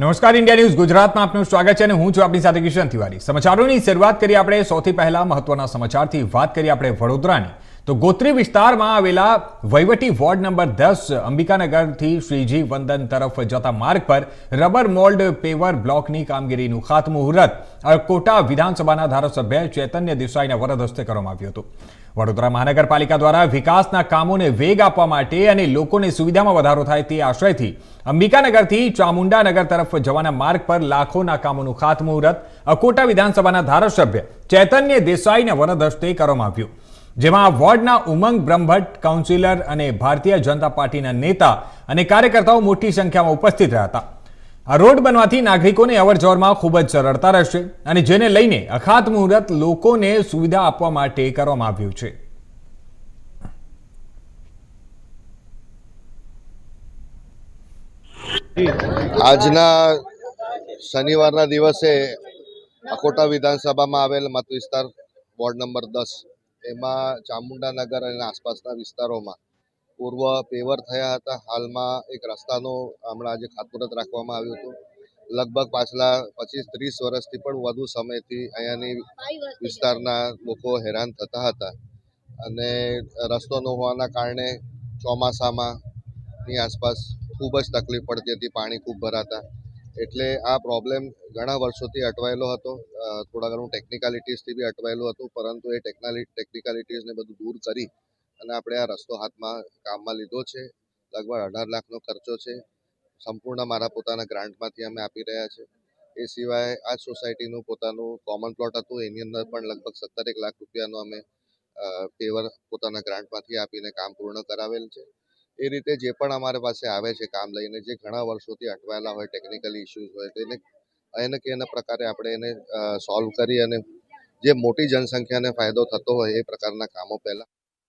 નમસ્કાર, India news ગુજરાતમાં આપનું સ્વાગત છે અને હું છું આપની સાથે કિશન તિવારી। સમાચારોની શરૂઆત કરીએ આપણે સૌથી પહેલા મહત્વના સમાચારથી। વાત કરીએ આપણે વડોદરાની, તો ગોત્રી વિસ્તારમાં આવેલા વહીવટી વોર્ડ નંબર 10 અંબિકાનગરથી શ્રીજી વંદન તરફ જતા માર્ગ પર રબર મોલ્ડ પેવર બ્લોકની કામગીરીનું ખાતમુહૂર્ત અકોટા વિધાનસભાના ધારાસભ્ય ચૈતન્ય દેસાઈના વરદ હસ્તે કરવામાં આવ્યું હતું। વડોદરા મહાનગરપાલિકા દ્વારા વિકાસના કામોને વેગ આપવા માટે અને લોકોને સુવિધામાં વધારો થાય તે આશયથી અંબિકાનગરથી ચામુંડાનગર તરફ જવાના માર્ગ પર લાખોના કામોનું ખાતમુહૂર્ત અકોટા વિધાનસભાના ધારાસભ્ય ચૈતન્ય દેસાઈના વરદ હસ્તે કરવામાં આવ્યું, જેમાં વોર્ડના ઉમંગ બ્રહ્મભટ્ટ, કાઉન્સિલર અને ભારતીય જનતા પાર્ટીના નેતા અને કાર્યકર્તાઓ મોટી સંખ્યામાં ઉપસ્થિત રહ્યા હતા। આ રોડ બનવાથી નાગરિકોને અવરજવરમાં ખૂબ જ સરળતા રહેશે અને જેને લઈને આ ખાતમુહૂર્ત લોકોને સુવિધા આપવા માટે કરવામાં આવ્યું છે। આજના શનિવારના દિવસે અકોટા વિધાનસભામાં આવેલ મત વિસ્તાર વોર્ડ નંબર 10 એમાં ચામુંડાનગર અને આસપાસના વિસ્તારોમાં પૂર્વ પેવર થયા હતા। હાલમાં એક રસ્તાનો હમણાં આજે ખાતમુહૂર્ત રાખવામાં આવ્યું હતું। લગભગ પાછલા 25-30 વર્ષથી પણ વધુ સમયથી અહીંયાની વિસ્તારના લોકો હેરાન થતા હતા અને રસ્તો ન હોવાના કારણે ચોમાસામાં ની આસપાસ ખૂબ જ તકલીફ પડતી હતી, પાણી ખૂબ ભરાતા, એટલે આ પ્રોબ્લેમ ઘણા વર્ષોથી અટવાયેલો હતો। થોડા ઘણું ટેકનિકાલિટીઝથી બી અટવાયેલું હતું, પરંતુ એ ટેકનિકાલિટીઝને બધું દૂર કરી અને આપણે આ રસ્તો હાથમાં કામમાં લીધો છે। લગભગ 18 લાખનો ખર્ચો છે, સંપૂર્ણ મારા પોતાના ગ્રાન્ટમાંથી અમે આપી રહ્યા છે। એ સિવાય આ સોસાયટીનું પોતાનું કોમન પ્લોટ હતું, એની અંદર પણ લગભગ 17 લાખ રૂપિયાનો અમે પેવર પોતાના ગ્રાન્ટમાંથી આપીને કામ પૂર્ણ કરાવેલ છે। એ રીતે જે પણ અમારી પાસે આવે છે કામ લઈને, જે ઘણા વર્ષોથી અટવાયેલા હોય, ટેકનિકલ ઇસ્યુઝ હોય, તેને એને કે એના પ્રકારે આપણે એને સોલ્વ કરી અને જે મોટી જનસંખ્યાને ફાયદો થતો હોય એ પ્રકારના કામો પહેલાં